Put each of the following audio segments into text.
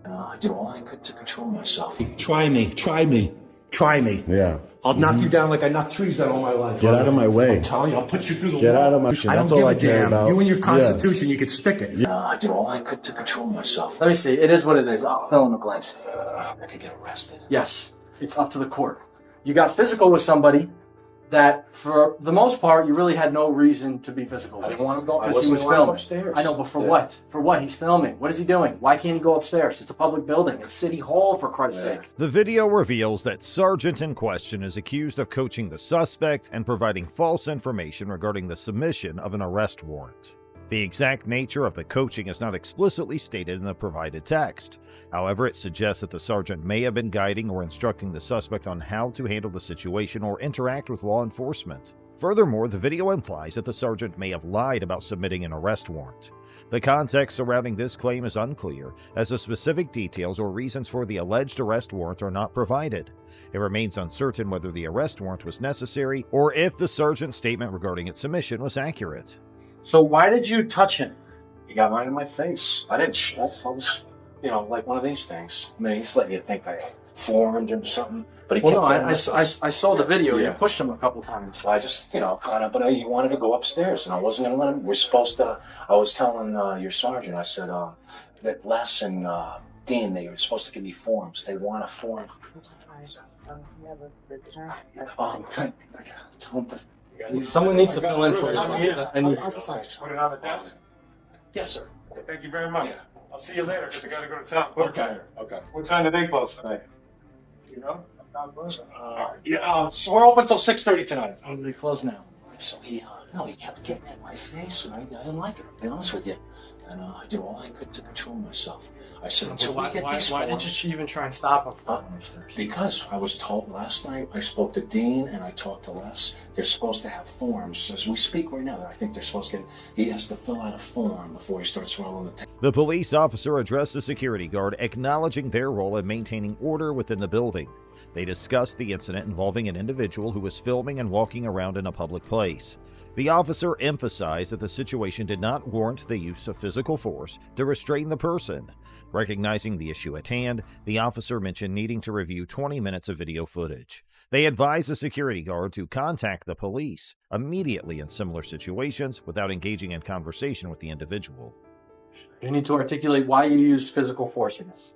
I did all I could to control myself. Try me. Yeah. I'll knock you down like I knocked trees down all my life. Get out of my way. I'm telling you, I'll put you through the wall. Get out of my... I don't give a damn. You and your constitution, you can stick it. I did all I could to control myself. Let me see. It is what it is. I'll fill in the blanks. I could get arrested. Yes. It's up to the court. You got physical with somebody that, for the most part, you really had no reason to be physical with. I didn't want to go. I Because he wasn't was allowed filming. upstairs. I know, but for what? For what? He's filming. What is he doing? Why can't he go upstairs? It's a public building. It's City Hall, for Christ's sake. The video reveals that Sergeant in question is accused of coaching the suspect and providing false information regarding the submission of an arrest warrant. The exact nature of the coaching is not explicitly stated in the provided text. However, it suggests that the sergeant may have been guiding or instructing the suspect on how to handle the situation or interact with law enforcement. Furthermore, the video implies that the sergeant may have lied about submitting an arrest warrant. The context surrounding this claim is unclear, as the specific details or reasons for the alleged arrest warrant are not provided. It remains uncertain whether the arrest warrant was necessary or if the sergeant's statement regarding its submission was accurate. So why did you touch him? He got right in my face. I didn't shut. I was, like one of these things. I mean, he's letting you think I formed him or something. But he Well, no, kept I saw the video. Yeah. You pushed him a couple times. So I just, kind of, but he wanted to go upstairs, and I wasn't going to let him. We're supposed to, I was telling your sergeant, I said, that Les and Dean, they were supposed to give me forms. They want a form. Tell him to... Someone needs to fill in for you. Put it on the desk. Yes, sir. Thank you very much. Yeah. I'll see you later because I gotta go to town. Okay. What time do they close tonight? You know? So we're open till 6:30 tonight. I'm gonna be closed now. So he kept getting in my face, and I didn't like it, to be honest with you. And I did all I could to control myself. I said, until we get these why forms... did you even try and stop him from going upstairs? Because I was told last night, I spoke to Dean and I talked to Les. They're supposed to have forms. As we speak right now, I think they're supposed to get... He has to fill out a form before he starts rolling the tape. The police officer addressed the security guard, acknowledging their role in maintaining order within the building. They discussed the incident involving an individual who was filming and walking around in a public place. The officer emphasized that the situation did not warrant the use of physical force to restrain the person. Recognizing the issue at hand, the officer mentioned needing to review 20 minutes of video footage. They advised the security guard to contact the police immediately in similar situations without engaging in conversation with the individual. You need to articulate why you used physical force in this.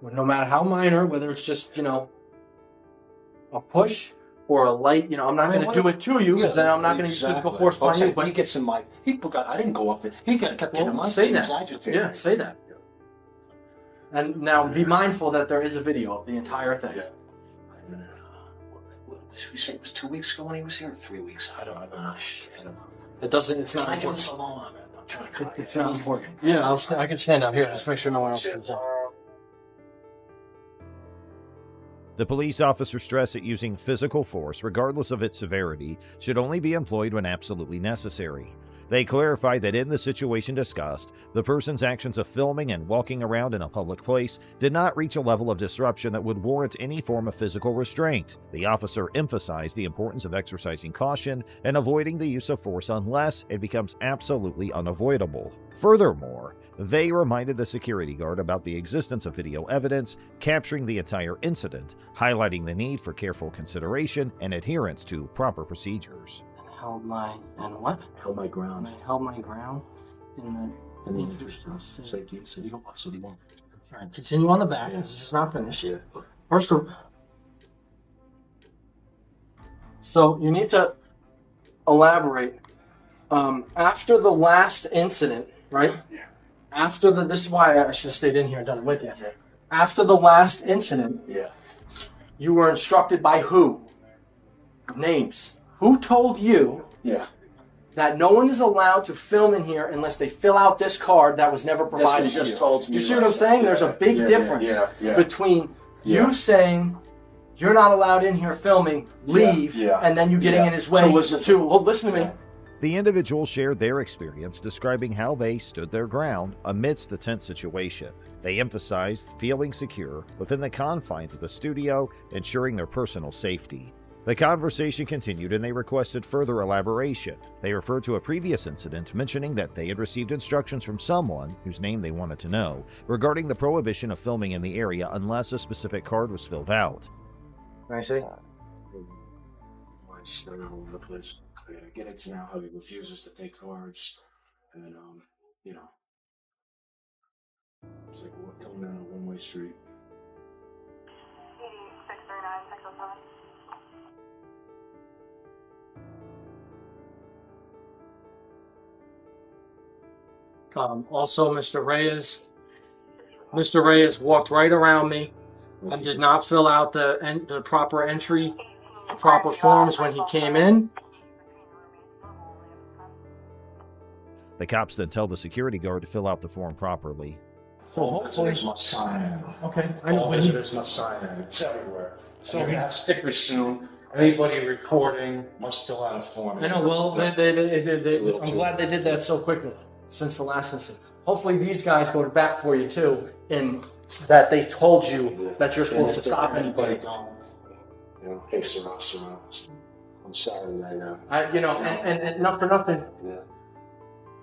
No matter how minor, whether it's just, a push or a light, I'm not going to do it to you because then I'm not going to use physical force by you. But he gets in my... I didn't go up there. He kept getting in my say face. that. He was agitated. Yeah, say that. And now be mindful that there is a video of the entire thing. Yeah. Should we say it was 2 weeks ago when he was here, or 3 weeks? I don't know. Oh, shit. It doesn't, it's not Can I do important. this alone? I'm trying to... It's not important. Yeah, I can stand out here. Just make sure no one else comes in. The police officer stressed that using physical force, regardless of its severity, should only be employed when absolutely necessary. They clarified that in the situation discussed, the person's actions of filming and walking around in a public place did not reach a level of disruption that would warrant any form of physical restraint. The officer emphasized the importance of exercising caution and avoiding the use of force unless it becomes absolutely unavoidable. Furthermore, they reminded the security guard about the existence of video evidence capturing the entire incident, highlighting the need for careful consideration and adherence to proper procedures. Held my ground. I held my ground in the interest of Safety and city one. All right, continue on the back. Yeah. This is not finished yet. First of all, so you need to elaborate. After the last incident, right? Yeah. This is why I should have stayed in here and done it with you. Yeah. After the last incident, Yeah. you were instructed by who? Names. Who told you that no one is allowed to film in here unless they fill out this card that was never provided This was to just you? told to Do you me see what I'm last saying? night. There's a big difference between you saying you're not allowed in here filming, leave, and then you getting in his way listen to me. The individuals shared their experience describing how they stood their ground amidst the tense situation. They emphasized feeling secure within the confines of the studio, ensuring their personal safety. The conversation continued and they requested further elaboration. They referred to a previous incident, mentioning that they had received instructions from someone, whose name they wanted to know, regarding the prohibition of filming in the area unless a specific card was filled out. Can I see? It's all over the place. I get it now how he refuses to take cards, and you know, it's like we're coming down a one-way street. Also, Mr. Reyes walked right around me and did not fill out the proper entry, proper forms when he came in. The cops then tell the security guard to fill out the form properly. So hopefully there's my sign. Okay, I know. Visitors must sign in. It's everywhere. So we're gonna have stickers soon. Anybody recording must fill out a form. I know. Well, I'm glad they did that so quickly since the last incident. Hopefully these guys go to bat for you too, in that they told you that you're supposed to stop anybody. You know, hey, surround. I'm sorry, And not for nothing. Yeah.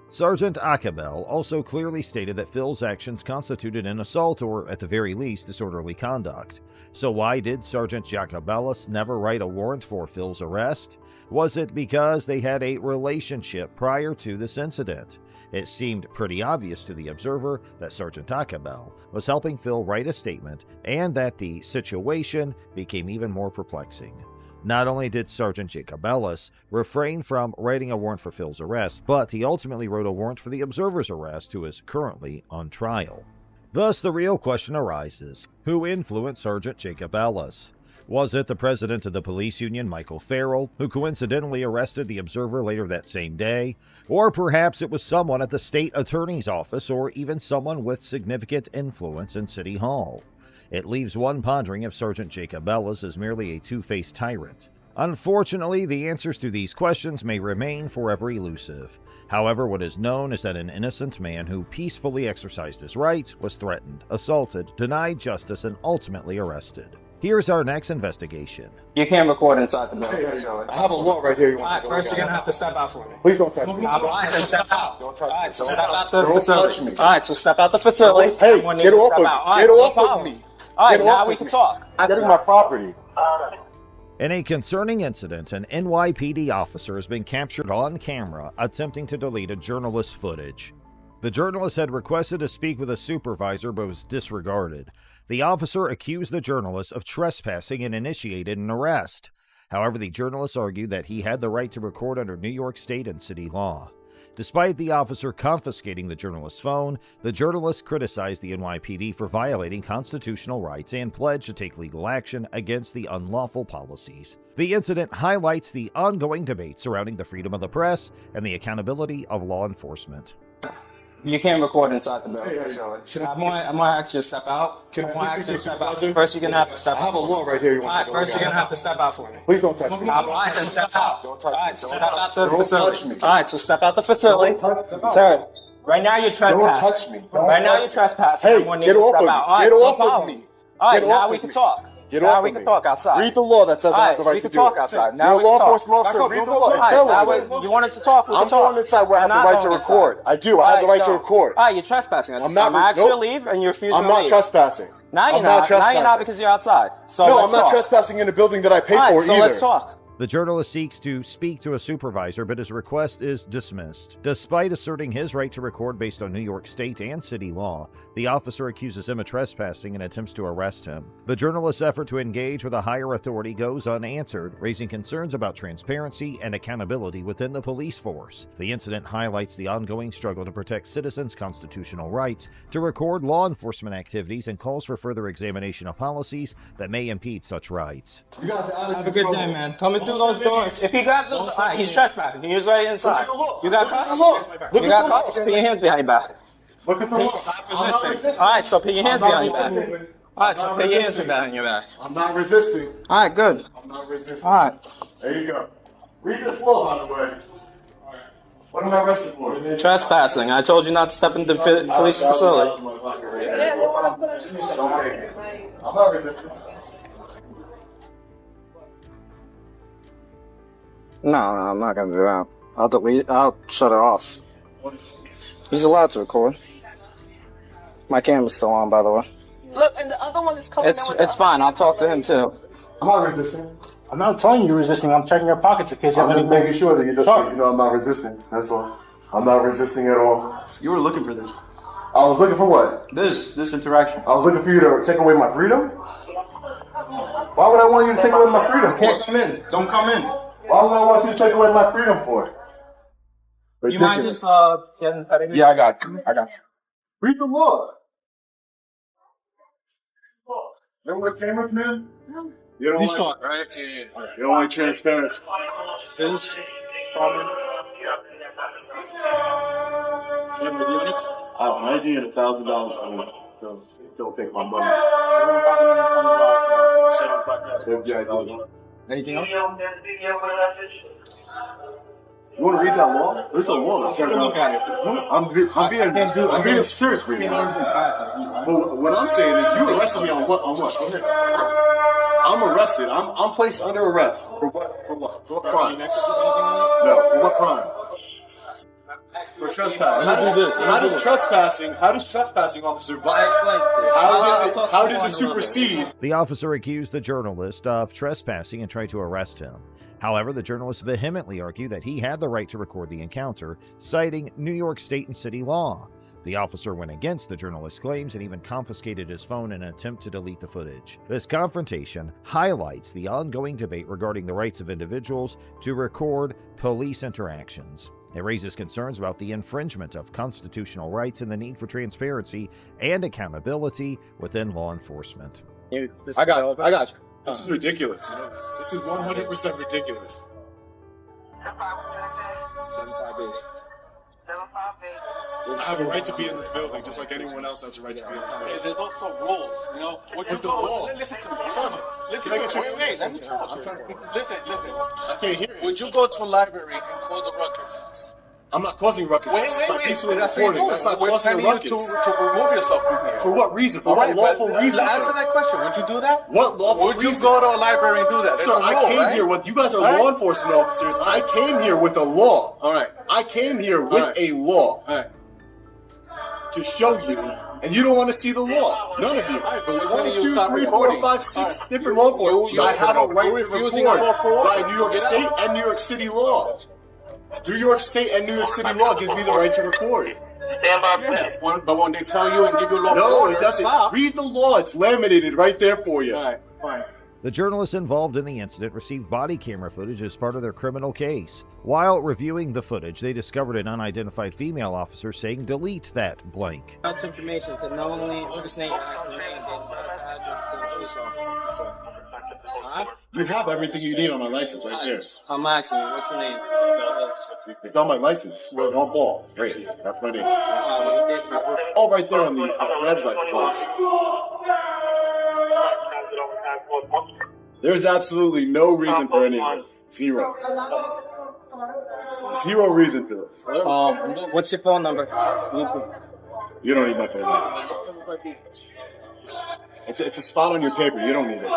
Sergeant Acabel also clearly stated that Phil's actions constituted an assault or, at the very least, disorderly conduct. So why did Sergeant Jacobellis never write a warrant for Phil's arrest? Was it because they had a relationship prior to this incident? It seemed pretty obvious to the observer that Sergeant Acabel was helping Phil write a statement and that the situation became even more perplexing. Not only did Sergeant Jacobellis refrain from writing a warrant for Phil's arrest, but he ultimately wrote a warrant for the observer's arrest, who is currently on trial. Thus, the real question arises: who influenced Sergeant Jacobellis? Was it the president of the police union, Michael Farrell, who coincidentally arrested the observer later that same day? Or perhaps it was someone at the state attorney's office, or even someone with significant influence in City Hall? It leaves one pondering if Sergeant Jacobellis is merely a two-faced tyrant. Unfortunately, the answers to these questions may remain forever elusive. However, what is known is that an innocent man who peacefully exercised his rights was threatened, assaulted, denied justice, and ultimately arrested. Here's our next investigation. You can't record inside the building. I have a law right here. You want to First, you're going to have to step out for me. Please don't touch me. All right, then step out. Don't touch me. All right, so step out the Don't facility. touch me. All right, so step out the facility. Hey, Everyone get needs to off step of out. All right, Get no off of problem. me. All right, Get now off we of can me. talk. I'm getting my property. In a concerning incident, an NYPD officer has been captured on camera attempting to delete a journalist's footage. The journalist had requested to speak with a supervisor but was disregarded. The officer accused the journalist of trespassing and initiated an arrest. However, the journalist argued that he had the right to record under New York State and city law. Despite the officer confiscating the journalist's phone, the journalist criticized the NYPD for violating constitutional rights and pledged to take legal action against the unlawful policies. The incident highlights the ongoing debate surrounding the freedom of the press and the accountability of law enforcement. You can't record inside the building facility. I'm going to ask you to step out. Can I please speak to your supervisor? First, you're going to have to step out. I have a law right here. You All want right, to first, you're going to have to step out for me. Please don't touch me. All right, then step out. Don't touch All me. right, so step out the Don't facility. touch me. All right, so step out the facility. Sir, right now you're trespassing. Don't touch me. Right now you're trespassing. Hey, Everyone needs get to off step of me. out. All right, Get no off of problem. me. All right, Get now off we of can me. talk. Get now off we of can me. talk outside. Read the law that says I have the right we to can do talk it. outside. Now You're we a law can talk. enforcement officer. Read the law. It's All felony. right, you wanted to talk. We I'm can talk. going inside where I have the We're right not to going record. inside. I do. I have the right to record. All right, you're trespassing. I'm not. I asked you to Nope. leave, and you're refusing I'm to not leave. trespassing. Now you're I'm not. trespassing. Now you're not because you're outside. So No, let's I'm not talk. trespassing in a building that I pay All right, for so either. let's talk. The journalist seeks to speak to a supervisor, but his request is dismissed. Despite asserting his right to record based on New York State and city law, the officer accuses him of trespassing and attempts to arrest him. The journalist's effort to engage with a higher authority goes unanswered, raising concerns about transparency and accountability within the police force. The incident highlights the ongoing struggle to protect citizens' constitutional rights to record law enforcement activities and calls for further examination of policies that may impede such rights. You guys are out of Have a good day, man. Coming through those doors. If he grabs those, all right, he's trespassing. He's right inside. You got cuffs? You got cuffs? Put your hands behind your back. Look at the law. I'm not resisting. All right, so put your hands behind your back. moving. All right, so put your hands behind your back. I'm not resisting. All right, good. I'm not resisting. All right. There you go. Read this law, by the way. What am I arrested for? Trespassing. I told you not to step into the police facility. Don't take it. I'm not resisting. No, I'm not gonna do that. I'll delete. I'll shut it off. He's allowed to record. My camera's still on, by the way. Look, and the other one is coming. It's fine. I'll talk to him too. I'm not resisting. I'm not telling you you're resisting. I'm checking your pockets in case you have I'm any. just making sure that you Sure. know I'm not resisting. That's all. I'm not resisting at all. You were looking for this. I was looking for what? This interaction. I was looking for you to take away my freedom? Why would I want you to take away my freedom for? Can't come in. Don't come in. Why would I want you to take away my freedom for? You mind just getting out of here? Yeah, I got you. Read the law. Remember what cameras, man? You don't like, right? you don't like transparency. Fizz. I need $1,000 from you, so don't take my money. Anything else? You want to read that law? There's a law that says Look at it. I'm being serious with you. But what I'm saying is, you arrested me on what? On what? Go ahead. I'm arrested. I'm placed under arrest for what? For what? For what crime? No. For what crime? For trespassing. How does trespassing, officer? How does it supersede? The officer accused the journalist of trespassing and tried to arrest him. However, the journalist vehemently argued that he had the right to record the encounter, citing New York state and city law. The officer went against the journalist's claims and even confiscated his phone in an attempt to delete the footage. This confrontation highlights the ongoing debate regarding the rights of individuals to record police interactions. It raises concerns about the infringement of constitutional rights and the need for transparency and accountability within law enforcement. I got you. This is ridiculous. You know, this is 100% ridiculous. 75 days. I have a right to be in this building, just like anyone else has a right to be in this building. There's also rules, you know. What you the law. Listen to me, Sergeant, listen to me. Wait, let me talk. Listen. I can't hear you. Would you go to a library and cause a ruckus? I'm not causing ruckus. Wait. Peacefully That's recording. what That's not we're causing a telling ruckus. you to remove yourself from here. For what reason? For what lawful reason? Answer that question. Would you do that? What lawful reason? Would you go to a library and do that? Sir, I came here with, you guys are law enforcement officers. I came here with a law. All right. I came here with a law. All right. To show you, and you don't want to see the law. None of you. Right, but 1, 2, 3, 4, 5, 6 different law enforcement. I have a right to record by New York State and New York City law. New York State and New York City law gives me the right to record. Yeah, but when they tell you and give you a law, no, it doesn't. Read the law. It's laminated right there for you. All right, fine. The journalists involved in the incident received body camera footage as part of their criminal case. While reviewing the footage, they discovered an unidentified female officer saying, "Delete that blank." That's information to not only hallucinate actually police officer. You have everything you need on my license right there. I'm asking you, what's your name? It's on my license. We're on ball. Great. That's my name. Oh, right there on the driver's license. There's absolutely no reason for any of this. Zero. Zero reason for this. What's your phone number? You don't need my phone number. It's a spot on your paper. You don't need it.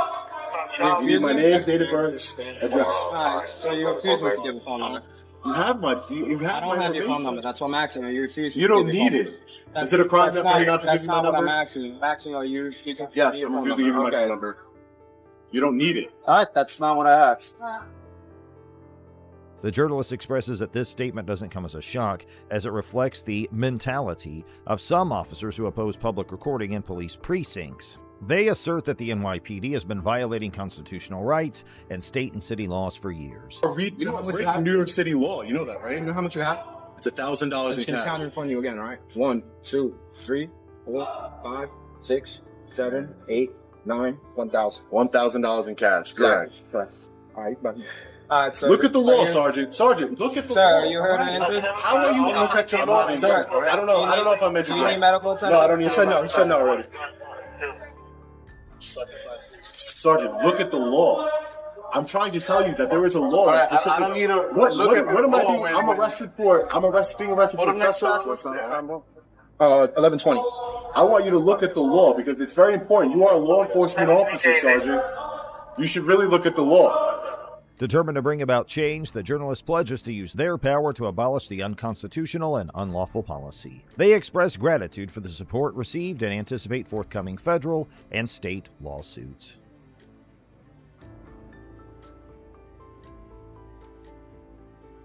You need my name, date of birth, address. Alright, so you're refusing to give a phone number. You have my. I don't have your phone number. That's what I'm asking. Are you refusing? You don't need it. Is it a crime for you not to give me my number? That's not what I'm asking. I'm asking, are you refusing to give me your phone number? I'm refusing to give you my phone number. You don't need it. Alright, that's not what I asked. The journalist expresses that this statement doesn't come as a shock, as it reflects the mentality of some officers who oppose public recording in police precincts. They assert that the NYPD has been violating constitutional rights and state and city laws for years. Read New York City law. You know that, right? You know how much you have? It's $1,000 in cash. Can count in front of you again, all right? 1, 2, 3, 4, 5, 6, 7, 8, 9, 1,000. $1,000 in cash. Correct. All right, but So look at the law, Sergeant. Sergeant, look at the law. Sir, are you hurt or injured? How are you? Look at your law, sir. I don't know. I don't know if I'm injured. Do you need medical attention? No, I don't need. He said no already. Sergeant, look at the law. I'm trying to tell you that there is a law. Right, I don't need a what am I being? Wait, I'm arrested for. Being arrested for trespassing. 1120. I want you to look at the law because it's very important. You are a law enforcement officer, Sergeant. You should really look at the law. Determined to bring about change, the journalist pledges to use their power to abolish the unconstitutional and unlawful policy. They express gratitude for the support received and anticipate forthcoming federal and state lawsuits.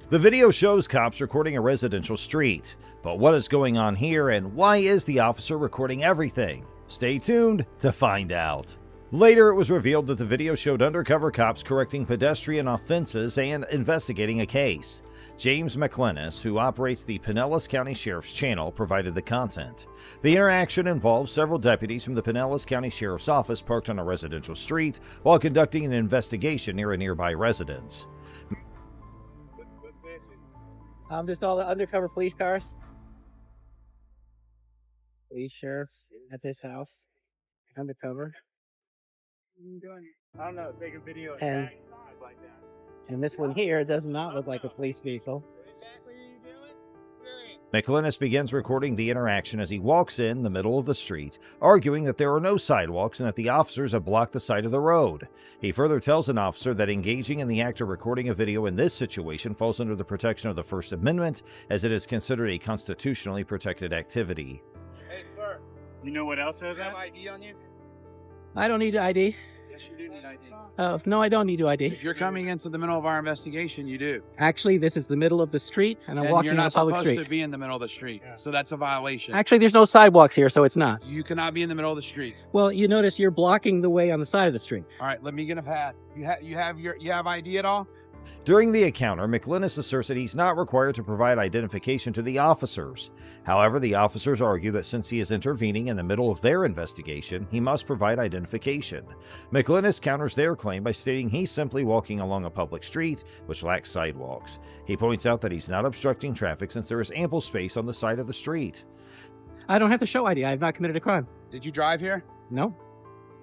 The video shows cops recording a residential street. But what is going on here, and why is the officer recording everything? Stay tuned to find out. Later, it was revealed that the video showed undercover cops correcting pedestrian offenses and investigating a case. James McLennis, who operates the Pinellas County Sheriff's Channel, provided the content. The interaction involved several deputies from the Pinellas County Sheriff's Office parked on a residential street while conducting an investigation near a nearby residence. Just all the undercover police cars. Police sheriffs at this house. Undercover. I don't know, take a video And, like that. and this one here does not look like a police vehicle. McLennis begins recording the interaction as he walks in the middle of the street, arguing that there are no sidewalks and that the officers have blocked the side of the road. He further tells an officer that engaging in the act of recording a video in this situation falls under the protection of the First Amendment, as it is considered a constitutionally protected activity. Hey, sir. You know what else says that? ID on you? I don't need ID. Yes, you do need ID. No, I don't need to ID. If you're coming into the middle of our investigation, you do. Actually, this is the middle of the street, and I'm And walking you're on a not public supposed street. to be in the middle of the street, so that's a violation. Actually, there's no sidewalks here, so it's not. You cannot be in the middle of the street. Well, you notice you're blocking the way on the side of the street. All right, let me get a pad. You have ID at all? During the encounter, McLennis asserts that he's not required to provide identification to the officers. However, the officers argue that since he is intervening in the middle of their investigation, he must provide identification. McLennis counters their claim by stating he's simply walking along a public street, which lacks sidewalks. He points out that he's not obstructing traffic since there is ample space on the side of the street. I don't have to show ID. I have not committed a crime. Did you drive here? No.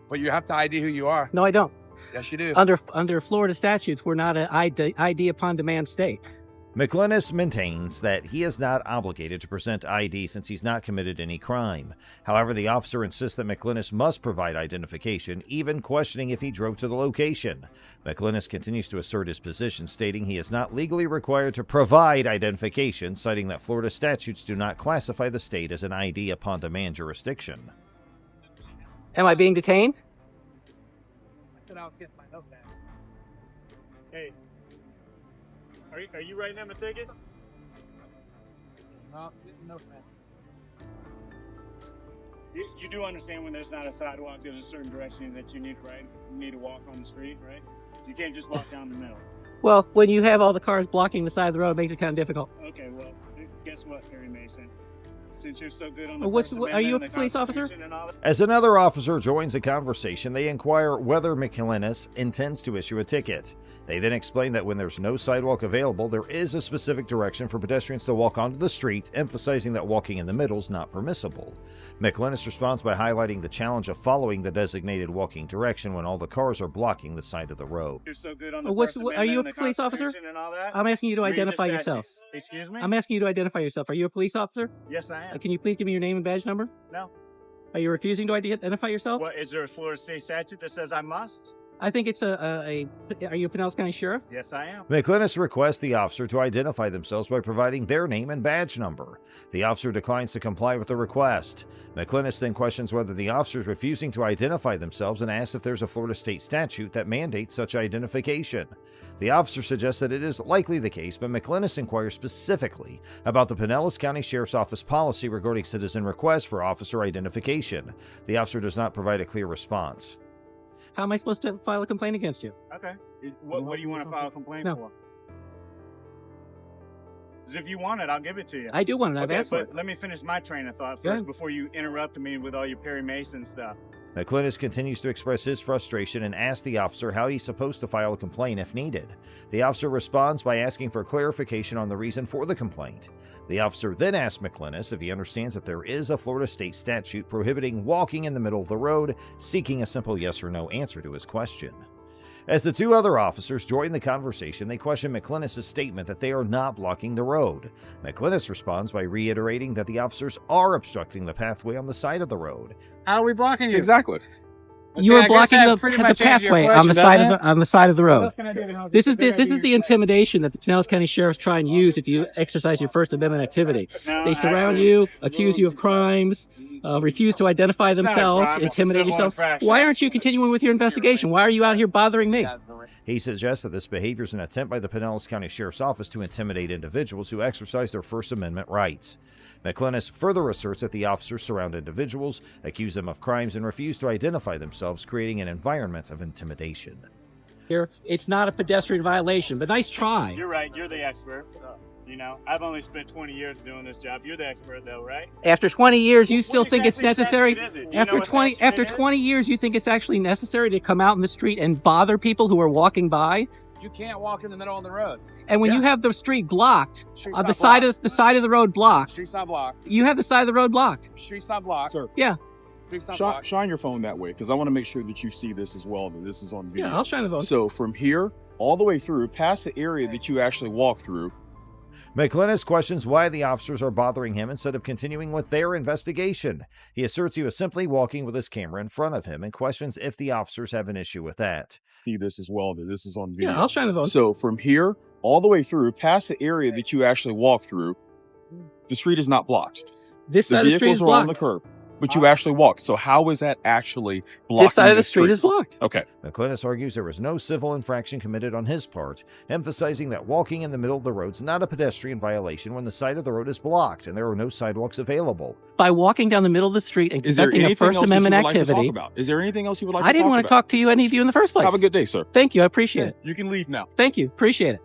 But you have to ID who you are. No, I don't. Yes, you do. Under Florida statutes, we're not an ID upon demand state. McLennis maintains that he is not obligated to present ID since he's not committed any crime. However, the officer insists that McLennis must provide identification, even questioning if he drove to the location. McLennis continues to assert his position, stating he is not legally required to provide identification, citing that Florida statutes do not classify the state as an ID upon demand jurisdiction. Am I being detained? I'll get my note back. Hey, are you writing him a ticket? No, note back. You do understand when there's not a sidewalk, there's a certain direction that you need to ride. You need to walk on the street, right? You can't just walk down the middle. Well, when you have all the cars blocking the side of the road, it makes it kind of difficult. Okay, well, guess what, Harry Mason? Since you're so good on the Are you a police officer? As another officer joins the conversation, they inquire whether McLennis intends to issue a ticket. They then explain that when there's no sidewalk available, there is a specific direction for pedestrians to walk onto the street, emphasizing that walking in the middle is not permissible. McLennis responds by highlighting the challenge of following the designated walking direction when all the cars are blocking the side of the road. You're so good on the Are you a police officer? I'm asking you to identify yourself. Excuse me? I'm asking you to identify yourself. Are you a police officer? Yes, I am. Can you please give me your name and badge number? No. Are you refusing to identify yourself? What, is there a Florida state statute that says I must? I think it's are you a Pinellas County Sheriff? Yes, I am. McLennis requests the officer to identify themselves by providing their name and badge number. The officer declines to comply with the request. McLennis then questions whether the officer is refusing to identify themselves and asks if there's a Florida state statute that mandates such identification. The officer suggests that it is likely the case, but McLennis inquires specifically about the Pinellas County Sheriff's Office policy regarding citizen requests for officer identification. The officer does not provide a clear response. How am I supposed to file a complaint against you? Okay. What do you want to file a complaint for? Because if you want it, I'll give it to you. I do want it. I've asked for it. Let me finish my train of thought first before you interrupt me with all your Perry Mason stuff. McLennis continues to express his frustration and asks the officer how he's supposed to file a complaint if needed. The officer responds by asking for clarification on the reason for the complaint. The officer then asks McLennis if he understands that there is a Florida state statute prohibiting walking in the middle of the road, seeking a simple yes or no answer to his question. As the two other officers join the conversation, they question McLennis' statement that they are not blocking the road. McLennis responds by reiterating that the officers are obstructing the pathway on the side of the road. How are we blocking you? Exactly. You Okay, are I guess blocking that the pretty much answers your pathway on the question, side doesn't of on the side of the road. it? This is the intimidation that the Pinellas County Sheriff's try and use if you exercise your First Amendment activity. No, They surround actually, you, accuse you of crimes, refuse to identify It's not a themselves, crime, it's a intimidate civil yourself. infraction. Why aren't you continuing with your investigation? Why are you out here bothering me? He suggests that this behavior is an attempt by the Pinellas County Sheriff's Office to intimidate individuals who exercise their First Amendment rights. McClinnis further asserts that the officers surround individuals, accuse them of crimes, and refuse to identify themselves, creating an environment of intimidation. Here, it's not a pedestrian violation, but nice try. You're right. You're the expert. You know, I've only spent 20 years doing this job. You're the expert, though, right? After 20 years, you still What think it's exactly necessary? statute is it? Do you know After what 20 statute after it is? 20 years, you think it's actually necessary to come out in the street and bother people who are walking by? You can't walk in the middle of the road. And when you have the street blocked, Street's the not side blocked. of the road blocked, Street's not blocked. you have the side of the road blocked. Street's not blocked. Sir, Yeah, Street's not shine, blocked. shine your phone that way, because I want to make sure that you see this as well, that this is on video. yeah, I'll shine the phone. So from here, all the way through, past the area that you actually walk through. McClinnis questions why the officers are bothering him instead of continuing with their investigation. He asserts he was simply walking with his camera in front of him and questions if the officers have an issue with that. See this as well, that this is on video. Yeah, I'll shine the phone. So from here, all the way through, past the area that you actually walk through, the street is not blocked. This The side of the street is vehicles are on the blocked. curb, but you actually walk. So how is that actually blocking This side of the street is streets? blocked. Okay. McClinnis argues there was no civil infraction committed on his part, emphasizing that walking in the middle of the road is not a pedestrian violation when the side of the road is blocked and there are no sidewalks available. By walking down the middle of the street and Is there conducting a anything First else that you Amendment would like to activity, talk about? Is there anything else you would like to I didn't talk want about? to talk to you, any of you, in the first place. Have a good day, sir. Thank you, I appreciate it. You can leave now. Thank you, appreciate it.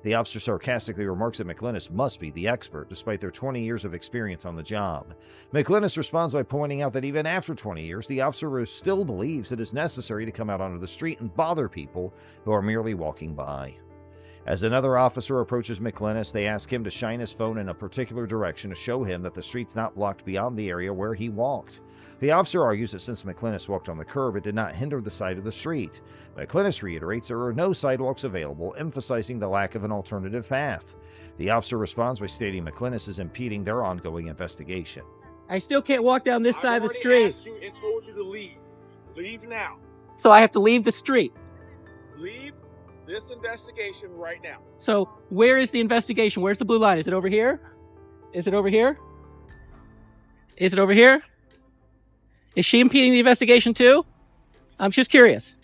The officer sarcastically remarks that McClinnis must be the expert, despite their 20 years of experience on the job. McClinnis responds by pointing out that even after 20 years, the officer still believes it is necessary to come out onto the street and bother people who are merely walking by. As another officer approaches McClinnis, they ask him to shine his phone in a particular direction to show him that the street's not blocked beyond the area where he walked. The officer argues that since McClinnis walked on the curb, it did not hinder the side of the street. McClinnis reiterates there are no sidewalks available, emphasizing the lack of an alternative path. The officer responds by stating McClinnis is impeding their ongoing investigation. I still can't walk down this side of the street. Asked you and told you to leave. Leave now. So I have to leave the street. Leave this investigation right now. So where is the investigation? Where's the blue line? Is it over here? Is it over here? Is it over here? Is she impeding the investigation too? I'm just curious.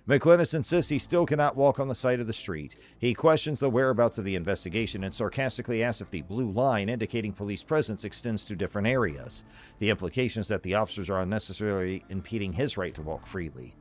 McClinnis insists he still cannot walk on the side of the street. He questions the whereabouts of the investigation and sarcastically asks if the blue line indicating police presence extends to different areas. The implication is that the officers are unnecessarily impeding his right to walk freely.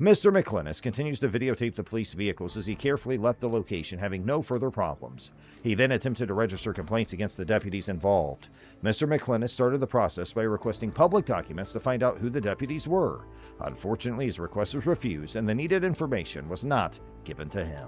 Mr. McClinnis continues to videotape the police vehicles as he carefully left the location, having no further problems. He then attempted to register complaints against the deputies involved. Mr. McClinnis started the process by requesting public documents to find out who the deputies were. Unfortunately, his request was refused, and the needed information was not given to him.